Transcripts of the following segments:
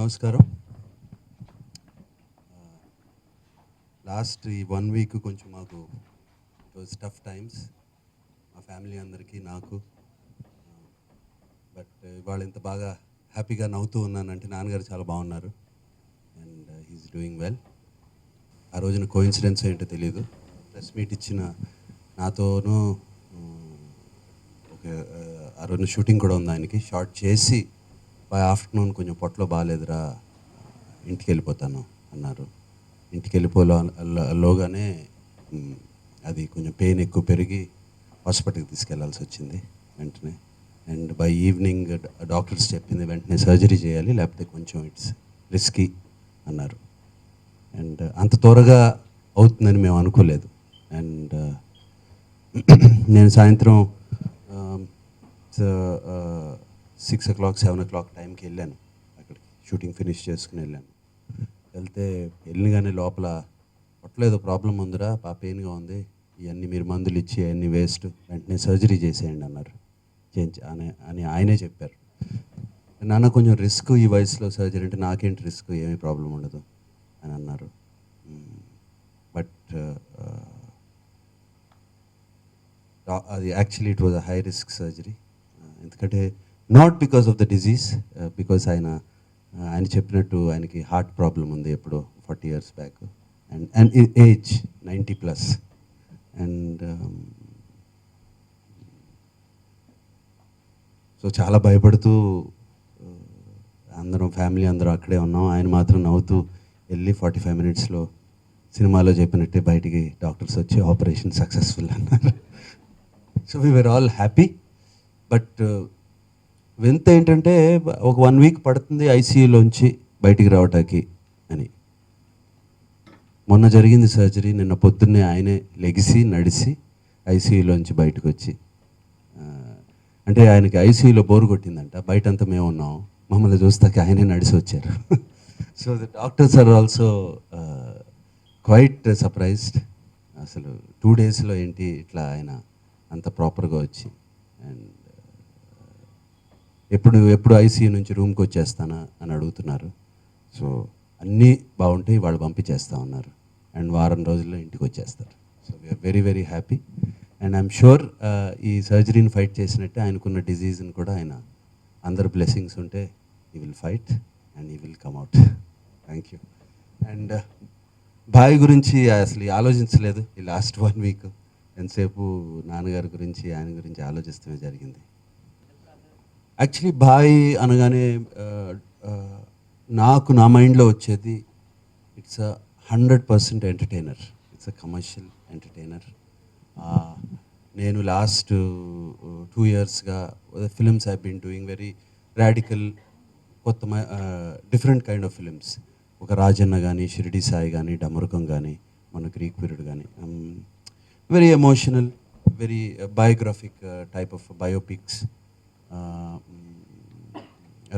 నమస్కారం. లాస్ట్ ఈ 1 వీక్ కొంచెం మాకు ఇట్ వాజ్ టఫ్ టైమ్స్, మా ఫ్యామిలీ అందరికీ, నాకు. బట్ ఇవాళ ఇంత బాగా హ్యాపీగా నవ్వుతూ ఉన్నానంటే నాన్నగారు చాలా బాగున్నారు అండ్ హీఈస్ డూయింగ్ వెల్. ఆ రోజున కోఇన్సిడెన్స్ ఏంటో తెలియదు, ప్రెస్ మీట్ ఇచ్చిన నాతోనూ ఒక ఆ రోజున షూటింగ్ కూడా ఉంది ఆయనకి. షార్ట్ చేసి బై ఆఫ్టర్నూన్ కొంచెం పొట్టలో బాగాలేదురా, ఇంటికి వెళ్ళిపోతాను అన్నారు. ఇంటికి వెళ్ళిపోలోగానే అది కొంచెం పెయిన్ ఎక్కువ పెరిగి హాస్పిటల్కి తీసుకెళ్లాల్సి వచ్చింది వెంటనే. అండ్ బై ఈవినింగ్ డాక్టర్స్ చెప్పింది వెంటనే సర్జరీ చేయాలి, లేకపోతే కొంచెం ఇట్స్ రిస్కీ అన్నారు. అండ్ అంత త్వరగా అవుతుందని మేము అనుకోలేదు. అండ్ నేను సాయంత్రం 6 o'clock 7 o'clock టైంకి వెళ్ళాను అక్కడికి, షూటింగ్ ఫినిష్ చేసుకుని వెళ్ళాను. వెళ్ళగానే లోపల పొట్టలో ఏదో ప్రాబ్లం ఉందిరా, పెయిన్గా ఉంది, ఇవన్నీ మీరు మందులు ఇచ్చి అవన్నీ వేస్ట్, వెంటనే సర్జరీ చేసేయండి అన్నారు. అని ఆయనే చెప్పారు. నాన్న కొంచెం రిస్క్ ఈ వయసులో సర్జరీ అంటే, నాకేంటి రిస్క్, ఏమీ ప్రాబ్లం ఉండదు అని అన్నారు. బట్ అది actually it was a high risk surgery. ఎందుకంటే not because of the disease, because ఆయన చెప్పినట్టు ఆయనకి హార్ట్ ప్రాబ్లం ఉంది ఎప్పుడో 40 years back, and age 90+. And so చాలా భయపడుతూ అందరం ఫ్యామిలీ అందరం అక్కడే ఉన్నాం. ఆయన మాత్రం నవ్వుతూ వెళ్ళి 45 minutesలో సినిమాలో చెప్పినట్టే బయటికి డాక్టర్స్ వచ్చి ఆపరేషన్ సక్సెస్ఫుల్ అన్నారు. So we were all happy. But వింత ఏంటంటే ఒక 1 week పడుతుంది ఐసీయూలోంచి బయటికి రావటానికి అని. మొన్న జరిగింది సర్జరీ, నిన్న పొద్దున్నే ఆయనే లెగిసి నడిచి ఐసీయూలోంచి బయటకు వచ్చి, అంటే ఆయనకి ఐసీయూలో బోరు కొట్టిందంట, బయటంతా మేము ఉన్నాం, మమ్మల్ని చూస్తాక ఆయనే నడిచి వచ్చారు. So the doctors are also quite surprised. అసలు 2 daysలో ఏంటి ఇట్లా ఆయన అంత ప్రాపర్గా వచ్చి, అండ్ ఎప్పుడు ఐసీయూ నుంచి రూమ్కి వచ్చేస్తానా అని అడుగుతున్నారు. సో అన్నీ బాగుంటాయి, వాళ్ళు పంపించేస్తా ఉన్నారు, అండ్ వారం రోజుల్లో ఇంటికి వచ్చేస్తారు. So we're very very happy. And I'm sure ఈ సర్జరీని ఫైట్ చేసినట్టే ఆయనకున్న డిజీజ్ని కూడా ఆయన, అందరు బ్లెస్సింగ్స్ ఉంటే he will fight and he will come out. Thank you. And boy గురించి అసలు ఆలోచించలేదు ఈ లాస్ట్ 1 week. ఎంతసేపు నాన్నగారి గురించి ఆయన గురించి ఆలోచిస్తూనే జరిగింది. యాక్చువల్లీ బాయ్ అనగానే నా మైండ్లో వచ్చేది, it's 100% entertainer, it's a commercial entertainer. నేను లాస్ట్ 2 yearsగా films I been doing very radical, కొత్త డిఫరెంట్ కైండ్ ఆఫ్ ఫిలిమ్స్. ఒక రాజన్న కానీ, షిరిడి సాయి కానీ, డమరుకం కానీ, మన గ్రీక్ పీరియడ్ కానీ, very emotional, very biographic type of biopics.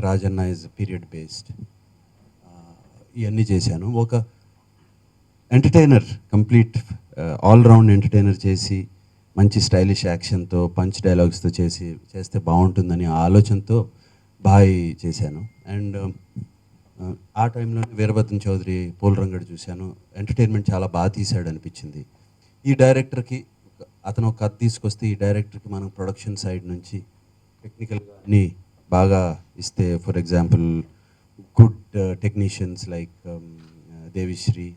Rajanna is period based. ఇవన్నీ చేశాను. ఒక ఎంటర్టైనర్, కంప్లీట్ ఆల్రౌండ్ ఎంటర్టైనర్ చేసి, మంచి స్టైలిష్ యాక్షన్తో, పంచ్ డైలాగ్స్తో చేస్తే బాగుంటుందని ఆలోచనతో బాయ్ చేశాను. అండ్ ఆ టైంలో వీరభద్రం చౌదరి, పోల్ రంగడు చూశాను. ఎంటర్టైన్మెంట్ చాలా బాగా తీశాడు అనిపించింది. ఈ డైరెక్టర్కి, అతను ఒక కథ తీసుకొస్తే ఈ డైరెక్టర్కి మనం ప్రొడక్షన్ సైడ్ నుంచి టెక్నికల్గా అన్నీ బాగా ఇస్తే, for example good technicians like Devi Sri,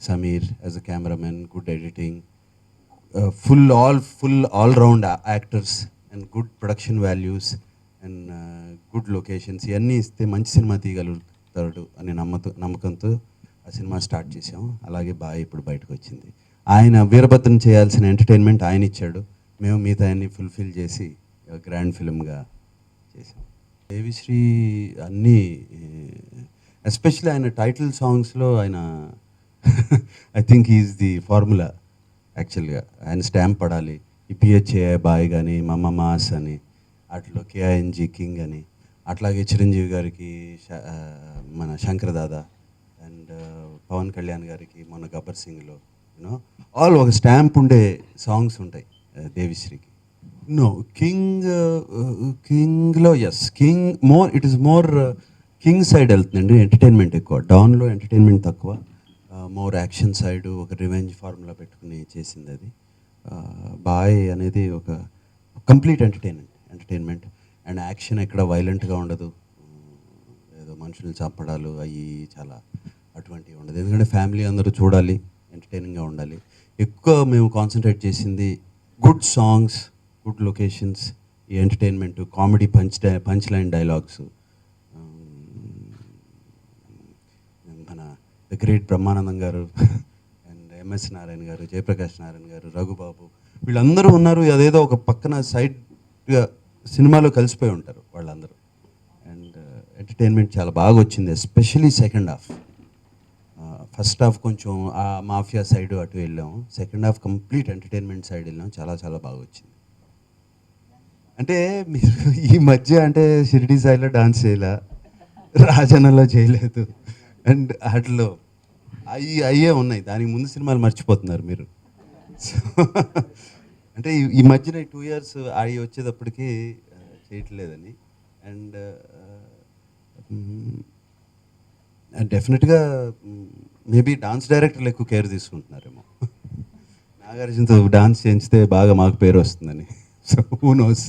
Sameer as a cameramen, good editing, full all round actors and good production values and good locations, ఇవన్నీ ఇస్తే మంచి సినిమా తీయగలుగుతాడు అనే నమ్మకంతో ఆ సినిమా స్టార్ట్ చేసాము. అలాగే బాగా ఇప్పుడు బయటకు వచ్చింది. ఆయన వీరభద్రం చేయాల్సిన ఎంటర్టైన్మెంట్ ఆయన ఇచ్చాడు, మేము మిగతా అన్ని ఫుల్ఫిల్ చేసి గ్రాండ్ ఫిల్మ్గా చేసాం. దేవిశ్రీ అన్నీ, ఎస్పెషల్లీ ఆయన టైటిల్ సాంగ్స్లో ఆయన I think is the formula. యాక్చువల్గా ఆయన స్టాంప్ పడాలి. ఈ పిహెచ్ఏ బాయ్ కానీ, మమ్మ మాస్ అని, అట్లా కేఐఎన్జీ కింగ్ అని, అట్లాగే చిరంజీవి గారికి మన శంకర్ దాదా, అండ్ పవన్ కళ్యాణ్ గారికి మొన్న గబ్బర్ సింగ్లో, యూనో ఆల్ ఒక స్టాంప్ ఉండే సాంగ్స్ ఉంటాయి దేవిశ్రీకి. నో కింగ్లో yes, king more, it is more king side వెళ్తుందండి, ఎంటర్టైన్మెంట్ ఎక్కువ. డాన్లో ఎంటర్టైన్మెంట్ తక్కువ, మోర్ యాక్షన్ సైడ్, ఒక రివెంజ్ ఫార్ములా పెట్టుకుని చేసింది అది. బాయ్ అనేది ఒక కంప్లీట్ ఎంటర్టైన్మెంట్ అండ్ యాక్షన్ ఎక్కడ వైలెంట్గా ఉండదు. ఏదో మనుషులు చంపడాలు అవి చాలా అటువంటివి ఉండదు, ఎందుకంటే ఫ్యామిలీ అందరూ చూడాలి, ఎంటర్టైనింగ్గా ఉండాలి. ఎక్కువ మేము కాన్సన్ట్రేట్ చేసింది గుడ్ సాంగ్స్, గుడ్ లొకేషన్స్, ఈ entertainment, comedy, punch line dialogues. మన ద గ్రేట్ బ్రహ్మానందం గారు అండ్ ఎంఎస్ నారాయణ గారు, జయప్రకాష్ నారాయణ గారు, రఘుబాబు, వీళ్ళందరూ ఉన్నారు. అదేదో ఒక పక్కన సైడ్గా సినిమాలో కలిసిపోయి ఉంటారు వాళ్ళందరూ. అండ్ ఎంటర్టైన్మెంట్ చాలా బాగా వచ్చింది, especially second half. First half కొంచెం ఆ మాఫియా సైడ్ అటు వెళ్ళాము, second half complete entertainment side వెళ్ళాము, చాలా చాలా బాగా వచ్చింది. అంటే మీరు ఈ మధ్య అంటే షిరిడి సాయిలో డాన్స్ చేయలే, రాజన్నలో చేయలేదు, అండ్ వాటిలో అయ్యే ఉన్నాయి. దానికి ముందు సినిమాలు మర్చిపోతున్నారు మీరు. సో అంటే ఈ మధ్యన 2 years అవి వచ్చేటప్పటికి చేయట్లేదని. అండ్ డెఫినెట్గా మేబీ డాన్స్ డైరెక్టర్లు ఎక్కువ కేర్ తీసుకుంటున్నారేమో, నాగార్జునతో డాన్స్ చేయించితే బాగా మాకు పేరు వస్తుందని. So who knows.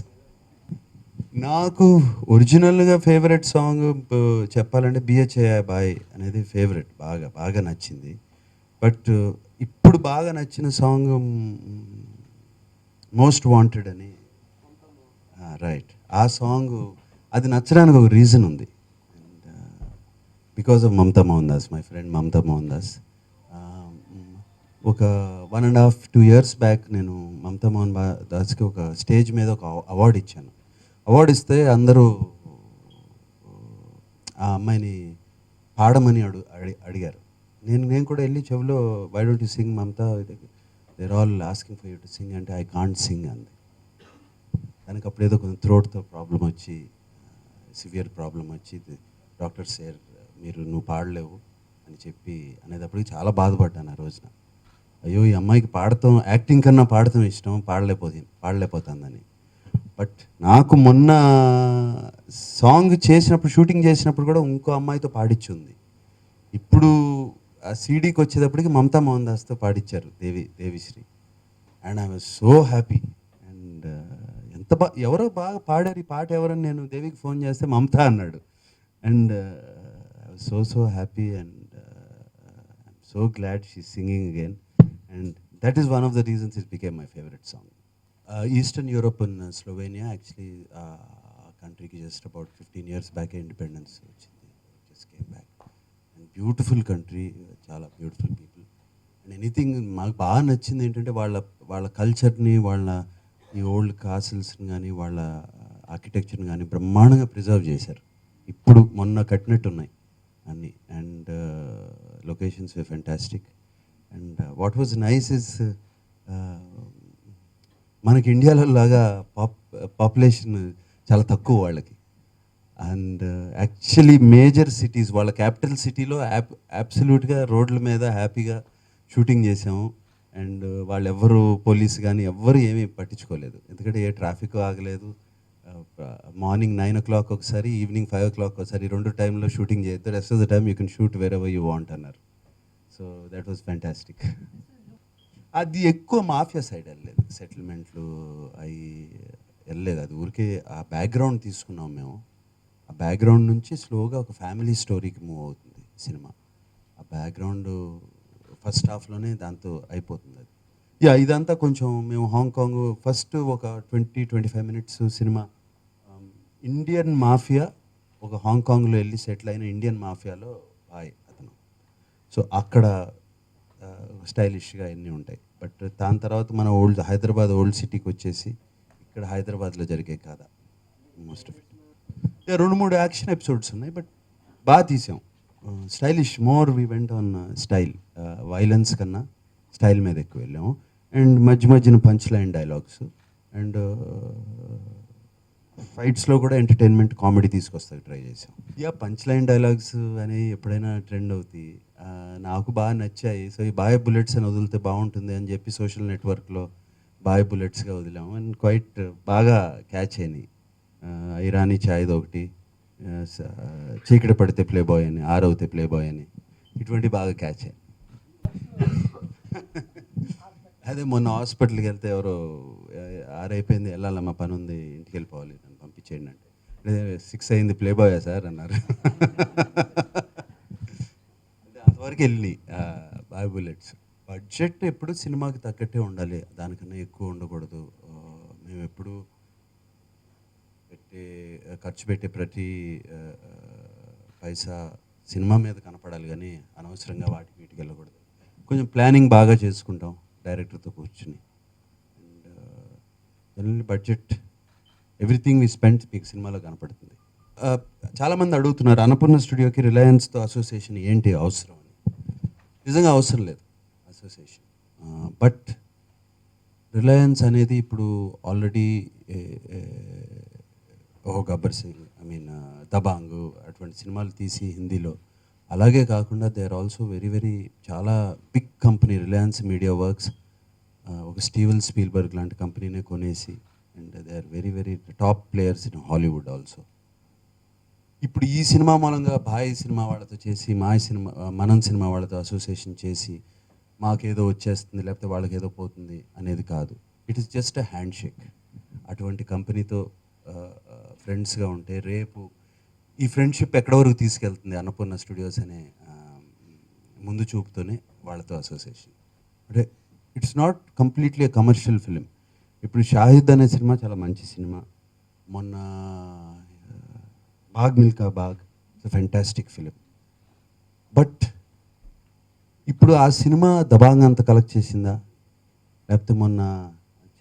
నాకు ఒరిజినల్గా ఫేవరెట్ సాంగ్ చెప్పాలంటే బిహెచ్ఏ బాయ్ అనేది ఫేవరెట్, బాగా బాగా నచ్చింది. బట్ ఇప్పుడు బాగా నచ్చిన సాంగ్ మోస్ట్ వాంటెడ్ అని. రైట్, ఆ సాంగ్ అది నచ్చడానికి ఒక రీజన్ ఉంది. Because of Mamata Mohan Das, my friend Mamata Mohan Das. ఒక 1.5 2 years బ్యాక్ నేను మమతా మోహన్ దాస్కి ఒక స్టేజ్ మీద ఒక అవార్డు ఇచ్చాను. అవార్డు ఇస్తే అందరూ ఆ అమ్మాయిని పాడమని అడిగారు. నేను కూడా వెళ్ళి చెవిలో why don't you sing Mamata, they're all asking for you to sing అంటే ఐ కాంట్ సింగ్ అంది. దానికి అప్పుడు ఏదో కొంచెం థ్రోట్తో ప్రాబ్లం వచ్చి, సివియర్ ప్రాబ్లం వచ్చి, డాక్టర్ సార్ నువ్వు పాడలేవు అని చెప్పి అనేటప్పటికి చాలా బాధపడ్డాను ఆ రోజున. అయ్యో, ఈ అమ్మాయికి పాడతాం, యాక్టింగ్ కన్నా పాడతాం ఇష్టం, పాడలేకపోతుందని. బట్ నాకు మొన్న సాంగ్ చేసినప్పుడు, షూటింగ్ చేసినప్పుడు కూడా ఇంకో అమ్మాయితో పాడించింది. ఇప్పుడు ఆ సీడీకి వచ్చేటప్పటికి మమతా మోహన్ దాస్తో పాడించారు, Devisri. And I was so happy. And ఎంత ఎవరో బాగా పాడారు ఈ పాట, ఎవరని నేను దేవికి ఫోన్ చేస్తే మమతా అన్నాడు. And I was so happy and I'm so glad she's singing again. And that is one of the reasons it became my favourite song. Eastern Europe in Slovenia, actually ఆ కంట్రీకి just about 15 years back independence వచ్చింది, just came back. And beautiful country, చాలా beautiful people. And anything మాకు బాగా నచ్చింది ఏంటంటే వాళ్ళ కల్చర్ని, వాళ్ళ ఈ ఓల్డ్ కాసిల్స్ని కానీ, వాళ్ళ ఆర్కిటెక్చర్ని కానీ బ్రహ్మాండంగా ప్రిజర్వ్ చేశారు. ఇప్పుడు మొన్న కట్టినట్టు ఉన్నాయి అన్నీ. And locations way fantastic. And what was nice is, మనకి ఇండియాలో లాగా పాపులేషన్ చాలా తక్కువ వాళ్ళకి. అండ్ యాక్చువల్లీ మేజర్ సిటీస్, వాళ్ళ క్యాపిటల్ సిటీలో అబ్సల్యూట్గా రోడ్ల మీద హ్యాపీగా షూటింగ్ చేసాము. అండ్ వాళ్ళు ఎవ్వరు, పోలీస్ కానీ ఎవ్వరు ఏమీ పట్టించుకోలేదు, ఎందుకంటే ఏ ట్రాఫిక్ ఆగలేదు. మార్నింగ్ 9 o'clock ఒకసారి, ఈవినింగ్ 5 o'clock ఒకసారి, 2 టైంలో షూటింగ్ చేయొద్దు, rest of the time you can shoot wherever you want అన్నారు. So that was fantastic. అది ఎక్కువ మాఫియా సైడ్ వెళ్ళలేదు, సెటిల్మెంట్లు అవి వెళ్ళలేదు. అది ఊరికే ఆ బ్యాక్గ్రౌండ్ తీసుకున్నాం మేము. ఆ బ్యాక్గ్రౌండ్ నుంచి స్లోగా ఒక ఫ్యామిలీ స్టోరీకి మూవ్ అవుతుంది సినిమా. ఆ బ్యాక్గ్రౌండ్ ఫస్ట్ హాఫ్లోనే దాంతో అయిపోతుంది అది. ఇదంతా కొంచెం మేము హాంకాంగ్ ఫస్ట్ ఒక 20-25 minutes సినిమా, ఇండియన్ మాఫియా ఒక హాంకాంగ్లో వెళ్ళి సెటిల్ అయిన ఇండియన్ మాఫియాలో బాయ్ అతను. సో అక్కడ స్టైలిష్గా అన్నీ ఉంటాయి. బట్ దాని తర్వాత మన హైదరాబాద్ ఓల్డ్ సిటీకి వచ్చేసి ఇక్కడ హైదరాబాద్లో జరిగే కాదా most of it. 2-3 action episodes ఉన్నాయి, బట్ బాగా తీసాం. Stylish, more we went on style, violence కన్నా స్టైల్ మీద ఎక్కువ వెళ్ళాము. అండ్ మధ్యన పంచ్ లైన్ డైలాగ్స్ అండ్ ఫైట్స్లో కూడా ఎంటర్టైన్మెంట్, కామెడీ తీసుకొస్తాకి ట్రై చేసాం. పంచ్ లైన్ డైలాగ్స్ అనేవి ఎప్పుడైనా ట్రెండ్ అవుతాయి, నాకు బాగా నచ్చాయి. సో ఈ బాయ్ బుల్లెట్స్ అని వదిలితే బాగుంటుంది అని చెప్పి సోషల్ నెట్వర్క్లో బాయ్ బుల్లెట్స్గా వదిలాము. అండ్ క్వైట్ బాగా క్యాచ్ అయినాయి. ఇరానీ చాయ్ది ఒకటి, చీకటి పడితే ప్లే బాయ్ అని, ఆరవుతే ప్లే బాయ్ అని, ఇటువంటి బాగా క్యాచ్ అయ్యాయి. అదే మొన్న హాస్పిటల్కి వెళ్తే ఎవరో ఆరైపోయింది, వెళ్ళాలమ్మా పని ఉంది, ఇంటికి వెళ్ళిపోవాలి, నన్ను పంపించేయండి అంటే, 6 అయింది ప్లే బాయా సార్ అన్నారు. అంతవరకు వెళ్ళి బాయ్ బుల్లెట్స్. బడ్జెట్ ఎప్పుడు సినిమాకి తగ్గట్టే ఉండాలి, దానికన్నా ఎక్కువ ఉండకూడదు. మేము ఎప్పుడు ఖర్చు పెట్టే ప్రతి పైసా సినిమా మీద కనపడాలి, కానీ అనవసరంగా వాటికి వీటికి వెళ్ళకూడదు. కొంచెం ప్లానింగ్ బాగా చేసుకుంటాం డైరెక్టర్తో కూర్చుని. And generally budget everything we spend మీకు సినిమాలో కనపడుతుంది. చాలామంది అడుగుతున్నారు అన్నపూర్ణ స్టూడియోకి రిలయన్స్తో అసోసియేషన్ ఏంటి అవసరం అని. నిజంగా అవసరం లేదు అసోసియేషన్. బట్ రిలయన్స్ అనేది ఇప్పుడు ఆల్రెడీ గబ్బర్ సింగ్, దబాంగ్ అటువంటి సినిమాలు తీసి హిందీలో, అలాగే కాకుండా దే ఆర్ ఆల్సో వెరీ చాలా big company Reliance Media Works, ఒక స్టీవెన్ స్పీల్బర్గ్ లాంటి కంపెనీనే కొనేసి, and they are very top players in Hollywood also. ఇప్పుడు ఈ సినిమా మూలంగా భాయ్ సినిమా వాళ్ళతో చేసి, మనం సినిమా వాళ్ళతో అసోసియేషన్ చేసి మాకేదో వచ్చేస్తుంది లేకపోతే వాళ్ళకి ఏదో పోతుంది అనేది కాదు. It is just a hand shake. అటువంటి కంపెనీతో ఫ్రెండ్స్గా ఉంటే రేపు ఈ ఫ్రెండ్షిప్ ఎక్కడి వరకు తీసుకెళ్తుంది అన్నపూర్ణ స్టూడియోస్ అనే ముందు చూపుతోనే వాళ్ళతో అసోసియేషన్. అంటే it's not completely a commercial film. ఇప్పుడు షాహిద్ అనే సినిమా చాలా మంచి సినిమా. మొన్న బాగ్ మిల్కా బాగ్ ఇట్స్ ఫెంటాస్టిక్ ఫిలిం. బట్ ఇప్పుడు ఆ సినిమా దబాంగ్ అంత కలెక్ట్ చేసిందా, లేకపోతే మొన్న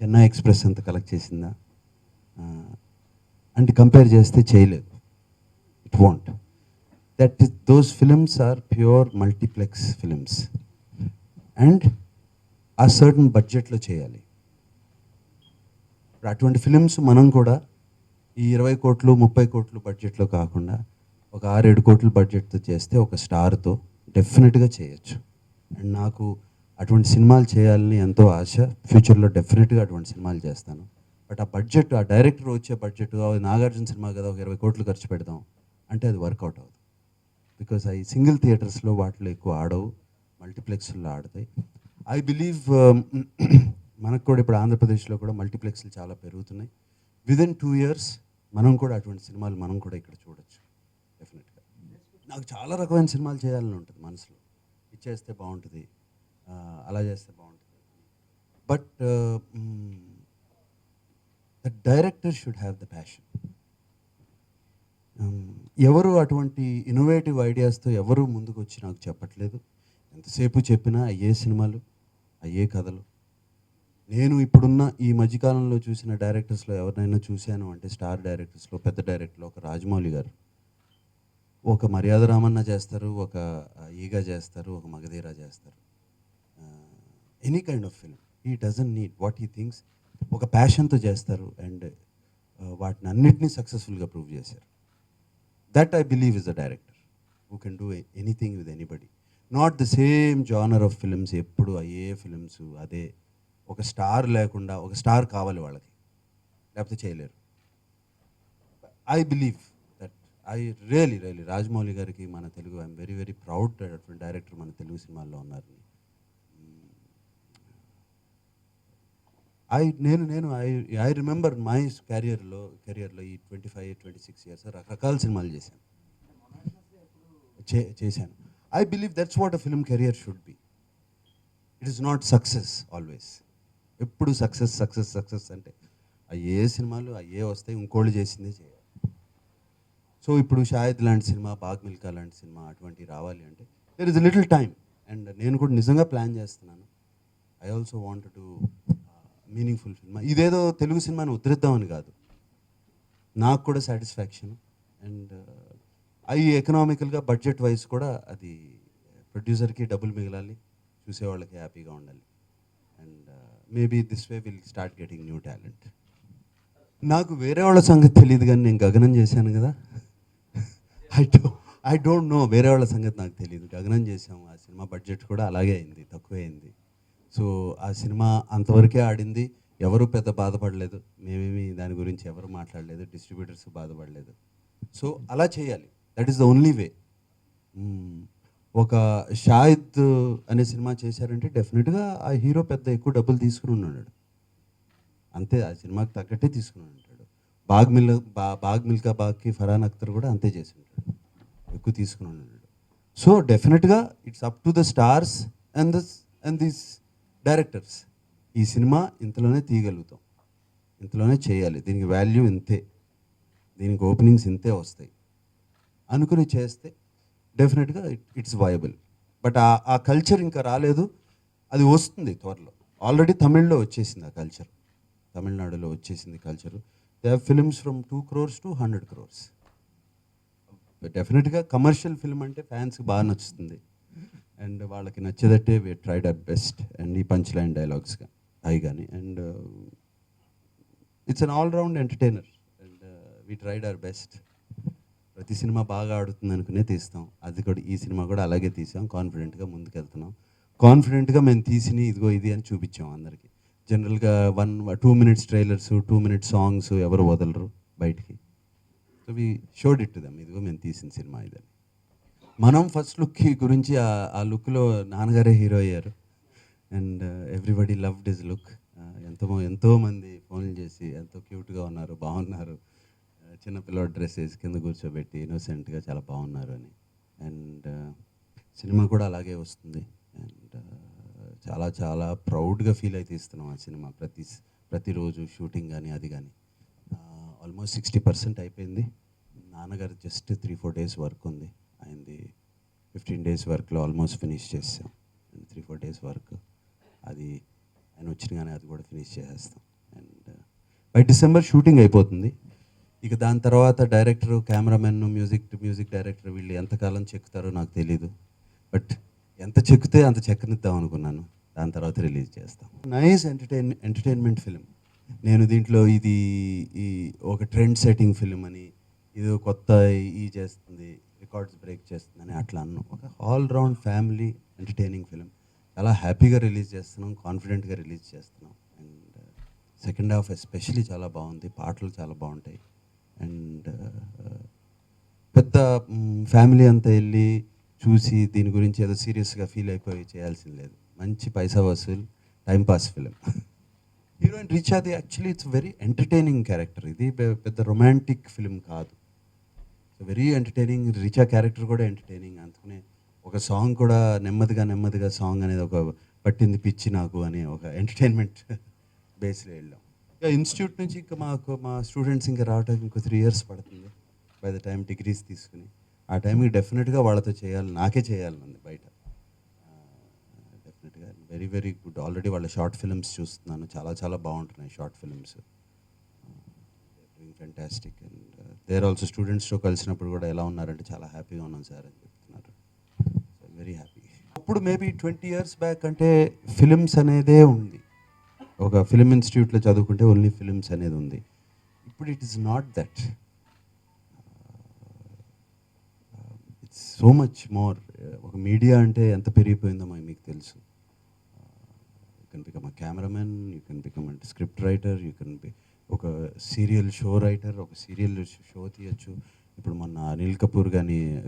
చెన్నై ఎక్స్ప్రెస్ అంత కలెక్ట్ చేసిందా అంటే కంపేర్ చేస్తే చేయలేదు. It want that is, those films are pure multiplex films and a certain బడ్జెట్లో చేయాలి. అటువంటి ఫిలిమ్స్ మనం కూడా ఈ 20 కోట్లు 30 కోట్లు బడ్జెట్లో కాకుండా ఒక 6-7 కోట్ల బడ్జెట్తో చేస్తే ఒక స్టార్తో డెఫినెట్గా చేయొచ్చు. అండ్ నాకు అటువంటి సినిమాలు చేయాలని ఎంతో ఆశ. ఫ్యూచర్లో డెఫినెట్గా అటువంటి సినిమాలు చేస్తాను. బట్ ఆ బడ్జెట్, ఆ డైరెక్టర్ వచ్చే బడ్జెట్, నాగార్జున సినిమా కదా ఒక 20 కోట్లు ఖర్చు పెడదాం అంటే అది వర్కౌట్ అవ్వదు. బికాజ్ అవి సింగిల్ థియేటర్స్లో వాటిలో ఎక్కువ ఆడవు, మల్టీప్లెక్స్లో ఆడతాయి. ఐ బిలీవ్ మనకు కూడా ఇప్పుడు ఆంధ్రప్రదేశ్లో కూడా మల్టీప్లెక్స్లు చాలా పెరుగుతున్నాయి. విదిన్ 2 years మనం కూడా అటువంటి సినిమాలు మనం కూడా ఇక్కడ చూడొచ్చు డెఫినెట్గా. నాకు చాలా రకమైన సినిమాలు చేయాలని ఉంటుంది మనసులో. ఇచ్చేస్తే బాగుంటుంది, అలా చేస్తే బాగుంటుంది. But the director should have the passion. ఎవరు అటువంటి ఇన్నోవేటివ్ ఐడియాస్తో ఎవరు ముందుకు వచ్చి నాకు చెప్పట్లేదు. ఎంతసేపు చెప్పినా అయ్యే సినిమాలు, అయ్యే కథలు. నేను ఇప్పుడున్న ఈ మధ్యకాలంలో చూసిన డైరెక్టర్స్లో ఎవరినైనా చూశాను అంటే స్టార్ డైరెక్టర్స్లో, పెద్ద డైరెక్టర్లో ఒక రాజమౌళి గారు, ఒక మర్యాద రామన్న చేస్తారు, ఒక ఈగా చేస్తారు, ఒక మగధీరా చేస్తారు. Any kind of film he doesn't need what he thinks. ఒక ప్యాషన్తో చేస్తారు అండ్ వాటిని అన్నిటినీ సక్సెస్ఫుల్గా ప్రూవ్ చేశారు. That I believe is the director who can do anything with anybody. Not the same genre of films, ఎప్పుడు అయ్యే ఫిల్మ్స్ అదే. ఒక స్టార్ లేకుండా, ఒక స్టార్ కావాలి వాళ్ళకి, లేకపోతే చేయలేరు. I believe that I really Rajamouli గారికి మన తెలుగు, ఐఎమ్ వెరీ ప్రౌడ్ అటువంటి డైరెక్టర్ మన తెలుగు సినిమాల్లో ఉన్నారని. ఐ రిమెంబర్ మై కెరియర్లో ఈ 25-26 years రకరకాల సినిమాలు చేశాను. I believe that's what a film career should be. It is not success always. ఎప్పుడు సక్సెస్ అంటే అయ్యే సినిమాలు అయ్యే వస్తాయి, ఇంకోళ్ళు చేసిందే చేయాలి. సో ఇప్పుడు షాహిద్ లాంటి సినిమా, బాగ్ మిల్కా లాంటి సినిమా అటువంటివి రావాలి అంటే there is little time. And నేను కూడా నిజంగా ప్లాన్ చేస్తున్నాను. I also want to meaningful film. ఇదేదో తెలుగు సినిమాని ఉద్ధరిద్దామని కాదు, నాకు కూడా సాటిస్ఫాక్షన్. అండ్ ఎకనామికల్గా బడ్జెట్ వైజ్ కూడా అది ప్రొడ్యూసర్కి డబ్బులు మిగలాలి, చూసేవాళ్ళకి హ్యాపీగా ఉండాలి. And maybe this way will start getting new talent. నాకు వేరే వాళ్ళ సంగతి తెలియదు, కానీ నేను గగనం చేశాను కదా. ఐ డోంట్ నో, వేరే వాళ్ళ సంగతి నాకు తెలియదు. గగనం చేసాము, ఆ సినిమా బడ్జెట్ కూడా అలాగే అయింది, తక్కువే అయింది. సో ఆ సినిమా అంతవరకే ఆడింది, ఎవరు పెద్ద బాధపడలేదు, మేమేమి దాని గురించి ఎవరు మాట్లాడలేదు, డిస్ట్రిబ్యూటర్స్ బాధపడలేదు. సో అలా చేయాలి, that is the only way. ఒక షాహిద్ అనే సినిమా చేశారంటే డెఫినెట్గా ఆ హీరో పెద్ద ఎక్కువ డబ్బులు తీసుకుని ఉన్నాడు, అంతే, ఆ సినిమాకి తగ్గట్టే తీసుకుని ఉంటాడు. బాగ్ మిల్కా బాగ్కి ఫరాన్ అఖ్తర్ కూడా అంతే చేసి ఉంటాడు, ఎక్కువ తీసుకుని ఉన్నాడు. సో డెఫినెట్గా it's up to the stars and this directors. ఈ సినిమా ఇంతలోనే తీయగలుగుతాం, ఇంతలోనే చేయాలి, దీనికి వాల్యూ ఇంతే, దీనికి ఓపెనింగ్స్ ఇంతే వస్తాయి అనుకుని చేస్తే డెఫినెట్గా ఇట్స్ వయబుల్. బట్ ఆ కల్చర్ ఇంకా రాలేదు, అది వస్తుంది త్వరలో. ఆల్రెడీ తమిళ్లో వచ్చేసింది ఆ కల్చర్, తమిళనాడులో వచ్చేసింది culture. They have films from 2 crores to 100 crores. డెఫినెట్గా కమర్షియల్ ఫిల్మ్ అంటే ఫ్యాన్స్కి బాగా నచ్చుతుంది, అండ్ వాళ్ళకి నచ్చేదట్టే we tried our best. And ఈ పంచ్ లైన్ డైలాగ్స్ అవి కానీ, and it's an all round entertainer, and we tried our best. ప్రతి సినిమా బాగా ఆడుతుంది అనుకునే తీస్తాం, అది కూడా ఈ సినిమా కూడా అలాగే తీసాం. కాన్ఫిడెంట్గా ముందుకెళ్తున్నాం, కాన్ఫిడెంట్గా మేము తీసిన ఇదిగో ఇది అని చూపించాం అందరికీ. జనరల్గా 2 minutes ట్రైలర్స్, 2 minute సాంగ్స్ ఎవరు వదలరు బయటికి. So we showed it to them, ఇదిగో మేము తీసిన సినిమా ఇదని. మనం ఫస్ట్ లుక్ గురించి ఆ లుక్లో నాన్నగారే హీరో అయ్యారు, and everybody loved his look. ఎంతోమంది ఫోన్లు చేసి ఎంతో క్యూట్గా ఉన్నారు, బాగున్నారు, చిన్నపిల్లల డ్రెస్ వేసి కింద కూర్చోబెట్టి ఇన్నోసెంట్గా చాలా బాగున్నారు అని. అండ్ సినిమా కూడా అలాగే వస్తుంది, అండ్ చాలా చాలా ప్రౌడ్గా ఫీల్ అయితే ఇస్తున్నాం ఆ సినిమా. ప్రతిరోజు షూటింగ్ కానీ అది కానీ ఆల్మోస్ట్ 60% అయిపోయింది. నాన్నగారు జస్ట్ 3-4 days వర్క్ ఉంది, ఆయనది 15 days వర్క్లో ఆల్మోస్ట్ ఫినిష్ చేసాం. 3-4 days వర్క్, అది ఆయన వచ్చినగానే అది కూడా ఫినిష్ చేసేస్తాం. అండ్ బై డిసెంబర్ షూటింగ్ అయిపోతుంది. ఇక దాని తర్వాత డైరెక్టర్, కెమెరామెన్, మ్యూజిక్ డైరెక్టర్ వీళ్ళు ఎంతకాలం చెక్కుతారో నాకు తెలీదు, బట్ ఎంత చెక్కితే అంత చెక్కనిద్దాం అనుకున్నాను. దాని తర్వాత రిలీజ్ చేస్తాం. Nice entertainment film. నేను దీంట్లో ఈ ఒక ట్రెండ్ సెట్టింగ్ ఫిలిం అని, ఇది కొత్త చేస్తుంది, రికార్డ్స్ బ్రేక్ చేస్తుందని అట్లా అన్నాం. ఒక ఆల్రౌండ్ ఫ్యామిలీ ఎంటర్టైనింగ్ ఫిలిం. చాలా హ్యాపీగా రిలీజ్ చేస్తున్నాం, కాన్ఫిడెంట్గా రిలీజ్ చేస్తున్నాం. అండ్ సెకండ్ హాఫ్ ఎస్పెషలీ చాలా బాగుంది, పాటలు చాలా బాగుంటాయి. అండ్ పెద్ద ఫ్యామిలీ అంతా వెళ్ళి చూసి దీని గురించి ఏదో సీరియస్గా ఫీల్ అయిపోయి చేయాల్సింది లేదు. మంచి పైసా వసూల్ టైంపాస్ ఫిలిం. హీరోయిన్ రిచాది actually it's very entertaining character. ఇది పెద్ద రొమాంటిక్ ఫిలిం కాదు, వెరీ ఎంటర్టైనింగ్. రిచా క్యారెక్టర్ కూడా ఎంటర్టైనింగ్. అందుకనే ఒక సాంగ్ కూడా నెమ్మదిగా సాంగ్ అనేది ఒక పట్టింది పిచ్చి నాకు అని ఒక ఎంటర్టైన్మెంట్ బేస్లో వెళ్ళాం. ఇక ఇన్స్టిట్యూట్ నుంచి ఇంకా మా స్టూడెంట్స్ ఇంకా రావడానికి ఇంకో 3 years పడుతుంది బై ద టైం డిగ్రీస్ తీసుకుని. ఆ టైంకి డెఫినెట్గా వాళ్ళతో చేయాలి, నాకే చేయాలనుంది బయట. డెఫినెట్గా వెరీ వెరీ గుడ్. ఆల్రెడీ వాళ్ళ షార్ట్ ఫిల్మ్స్ చూస్తున్నాను, చాలా చాలా బాగుంటున్నాయి short films, fantastic. And there also స్టూడెంట్స్తో కలిసినప్పుడు కూడా ఎలా ఉన్నారంటే చాలా హ్యాపీగా ఉన్నాం సార్ అని చెప్తున్నారు. So very happy. అప్పుడు మేబీ 20 years బ్యాక్ అంటే ఫిలిమ్స్ అనేదే ఉంది, ఒక ఫిలిం ఇన్స్టిట్యూట్లో చదువుకుంటే ఓన్లీ ఫిలిమ్స్ అనేది ఉంది. ఇప్పుడు it is not that, it's so much more. ఒక మీడియా అంటే ఎంత పెరిగిపోయిందో మీకు తెలుసు. You can become a cameraman, you can become a script writer, you can be ఒక సీరియల్ షో రైటర్, ఒక సీరియల్ షో తీయచ్చు. ఇప్పుడు మొన్న అనిల్ కపూర్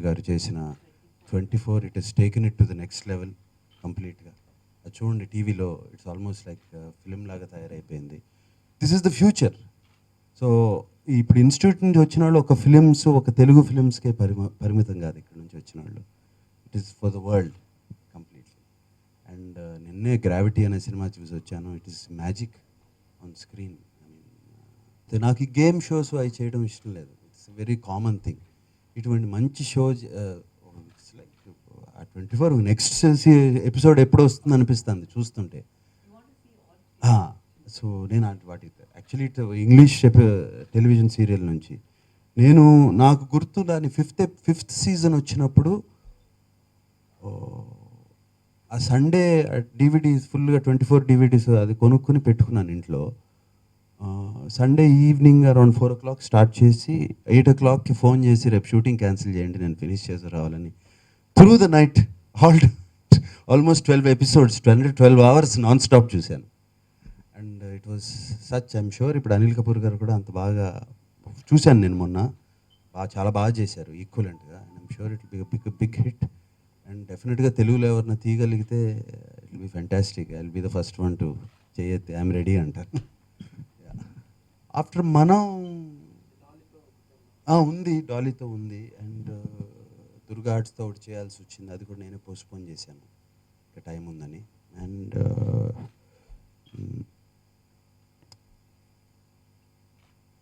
గారు చేసిన 24, it has taken it to the next level కంప్లీట్గా. అది చూడండి టీవీలో, ఇట్స్ ఆల్మోస్ట్ లైక్ ఫిలిం లాగా తయారైపోయింది. This is the future. So ఇప్పుడు ఇన్స్టిట్యూట్ నుంచి వచ్చిన వాళ్ళు ఒక తెలుగు ఫిలిమ్స్కే పరిమితం కాదు. ఇక్కడ నుంచి వచ్చిన వాళ్ళు it is for the world completely. And నిన్నే గ్రావిటీ అనే సినిమా చూసి వచ్చాను. It is magic on screen. నాకు ఈ గేమ్ షోస్ అవి చేయడం ఇష్టం లేదు, ఇట్స్ వెరీ కామన్ థింగ్. ఇటువంటి మంచి షో ఇట్స్ లైక్ ఆ 24 నెక్స్ట్ ఎపిసోడ్ ఎప్పుడు వస్తుంది అనిపిస్తుంది చూస్తుంటే. సో నేను వాటి యాక్చువల్లీ ఇంగ్లీష్ టెలివిజన్ సీరియల్ నుంచి నాకు గుర్తు దాని ఫిఫ్త్ సీజన్ వచ్చినప్పుడు ఆ సండే డివిడీస్ ఫుల్గా 24 DVDs అది కొనుక్కుని పెట్టుకున్నాను ఇంట్లో. Sunday evening around 4 o'clock start చేసి 8 o'clockకి ఫోన్ చేసి రేపు షూటింగ్ క్యాన్సిల్ చేయండి, నేను ఫినిష్ చేసి రావాలని. Through the night almost 12 episodes, 12 hours non stop చూశాను. And it was such, I'm sure ఇప్పుడు అనిల్ కపూర్ గారు కూడా అంత బాగా చూశాను నేను మొన్న, చాలా బాగా చేశారు ఈక్వలెంట్గా. And I'm sure it be big hit. And డెఫినెట్గా తెలుగులో ఎవరైనా తీయగలిగితే it will be fantastic. I will be the first one to చేయొద్దు, ఐఎమ్ రెడీ అంటారు. ఆఫ్టర్ మనం ఉంది, డాలీతో ఉంది. అండ్ దుర్గా ఆర్ట్స్తో ఒకటి చేయాల్సి వచ్చింది, అది కూడా నేనే పోస్ట్పోన్ చేశాను, ఇంకా టైం ఉందని. And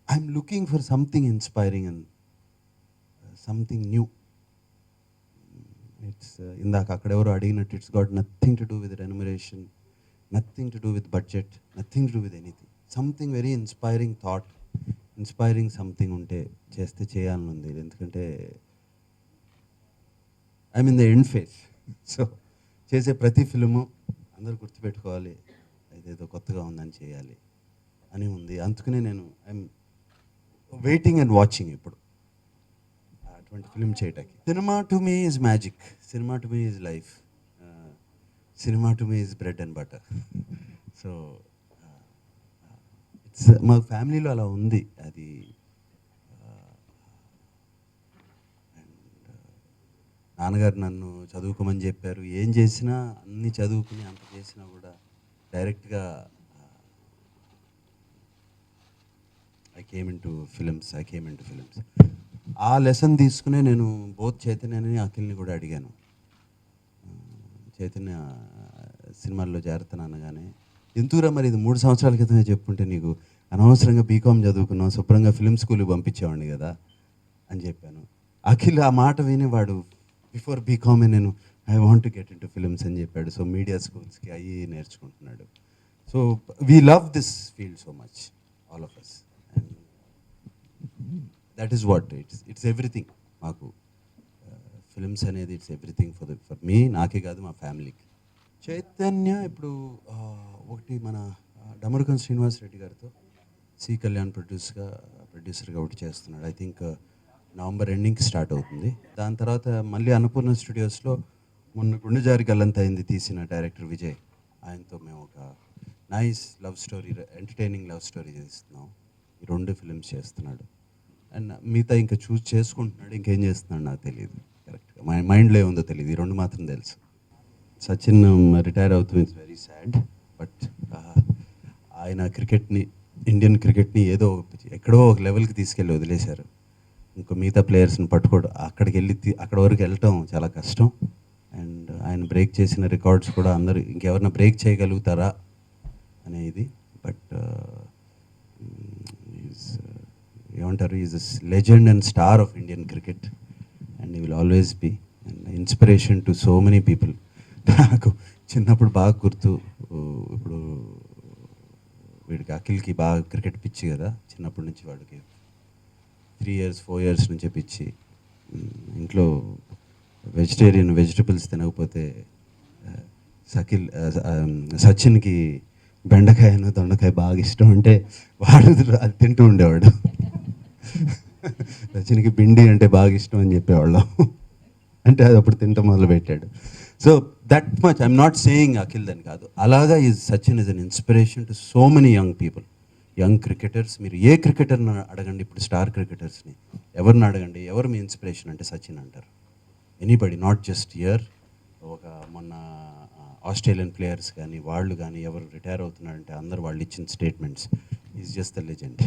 I'm looking for something inspiring and something new. It's ఇందాక అక్కడెవరో అడిగినట్టు, it's got nothing to do with remuneration, nothing to do with budget, nothing to do with anything. Something very inspiring thought, inspiring something ఉంటే చేస్తే చేయాలని ఉంది. ఎందుకంటే I'm in the end phase. So చేసే ప్రతి film అందరూ గుర్తుపెట్టుకోవాలి, ఇదేదో కొత్తగా ఉందని చేయాలి అని ఉంది. అందుకనే నేను ఐఎమ్ వెయిటింగ్ అండ్ వాచింగ్ ఇప్పుడు అటువంటి ఫిల్మ్ చేయటానికి. Cinema to me is magic, cinema to me is life, cinema to me is bread and butter. So it's మా ఫ్యామిలీలో అలా ఉంది అది. నాన్నగారు నన్ను చదువుకోమని చెప్పారు. ఏం చేసినా అన్నీ చదువుకుని అంత చేసినా కూడా డైరెక్ట్గా I came in to films. ఆ లెసన్ తీసుకునే నేను బోత్ చైతన్యని అఖిల్ని కూడా అడిగాను. చైతన్య సినిమాల్లో చేరుతాను అనగానే, ఎందుకురా మరి ఇది 3 సంవత్సరాల క్రితమే చెప్పుంటే నీకు అనవసరంగా బీకామ్ చదువుకున్నావు, శుభ్రంగా ఫిల్మ్ స్కూల్కి పంపించేవాడిని కదా అని చెప్పాను. అఖిల్ ఆ మాట విని వాడు బిఫోర్ బీకామే నేను I want to get into films అని చెప్పాడు. సో మీడియా స్కూల్స్కి అయ్యి నేర్చుకుంటున్నాడు. So we love this field so much, all of us. And that is what it's everything మాకు. ఫిల్మ్స్ అనేది ఇట్స్ ఎవ్రీథింగ్ ఫర్ మీ, నాకే కాదు మా ఫ్యామిలీకి. చైతన్య ఇప్పుడు ఒకటి మన డమరుకం శ్రీనివాస్ రెడ్డి గారితో సి కళ్యాణ్ ప్రొడ్యూసర్గా ఒకటి చేస్తున్నాడు. ఐ థింక్ నవంబర్ ఎండింగ్కి స్టార్ట్ అవుతుంది. దాని తర్వాత మళ్ళీ అన్నపూర్ణ స్టూడియోస్లో మొన్న గుండెజారి గల్లంత అయింది తీసిన డైరెక్టర్ విజయ్, ఆయనతో మేము ఒక nice love story, entertaining love story చేస్తున్నాం. ఈ 2 ఫిలిమ్స్ చేస్తున్నాడు. అండ్ మిగతా ఇంకా చూస్ చేసుకుంటున్నాడు, ఇంకేం చేస్తున్నాడు నాకు తెలియదు కరెక్ట్గా, మైండ్లో ఏముందో తెలియదు. ఈ 2 మాత్రం తెలుసు. సచిన్ రిటైర్ అవుతుంది, ఇట్స్ వెరీ సాడ్. బట్ ఆయన ఇండియన్ క్రికెట్ని ఏదో ఎక్కడో ఒక లెవెల్కి తీసుకెళ్ళి వదిలేశారు. ఇంకో మిగతా ప్లేయర్స్ని పట్టుకోవడం, అక్కడ వరకు వెళ్ళటం చాలా కష్టం. అండ్ ఆయన బ్రేక్ చేసిన రికార్డ్స్ కూడా అందరూ ఇంకెవరైనా బ్రేక్ చేయగలుగుతారా అనేది. బట్ ఏమంటారు, is legend and star of Indian cricket and he will always be and inspiration to so many people. నాకు చిన్నప్పుడు బాగా గుర్తు, ఇప్పుడు వీడికి అఖిల్కి బాగా క్రికెట్ పిచ్చి కదా, చిన్నప్పటి నుంచి వాడికి 3 years 4 years నుంచి పిచ్చి. ఇంట్లో వెజిటబుల్స్ తినకపోతే సచిన్కి బెండకాయను దొండకాయ బాగా ఇష్టం అంటే వాడు అది తింటూ ఉండేవాడు. సచిన్కి భిండి అంటే బాగా ఇష్టం అని చెప్పేవాళ్ళం. అంటే అది అప్పుడు తింటం మొదలుపెట్టాడు. So that much I'm not saying Akhil అని కాదు, అలాగా Sachin is an inspiration to so many young people, young cricketers. మీరు ఏ క్రికెటర్ని అడగండి, ఇప్పుడు స్టార్ క్రికెటర్స్ని ఎవరిని అడగండి, ఎవరు మీ ఇన్స్పిరేషన్ అంటే సచిన్ అంటారు. Anybody, not just year. మొన్న ఆస్ట్రేలియన్ ప్లేయర్స్ కానీ వాళ్ళు కానీ ఎవరు రిటైర్ అవుతున్నారంటే అందరు వాళ్ళు ఇచ్చిన statements, is just the legend.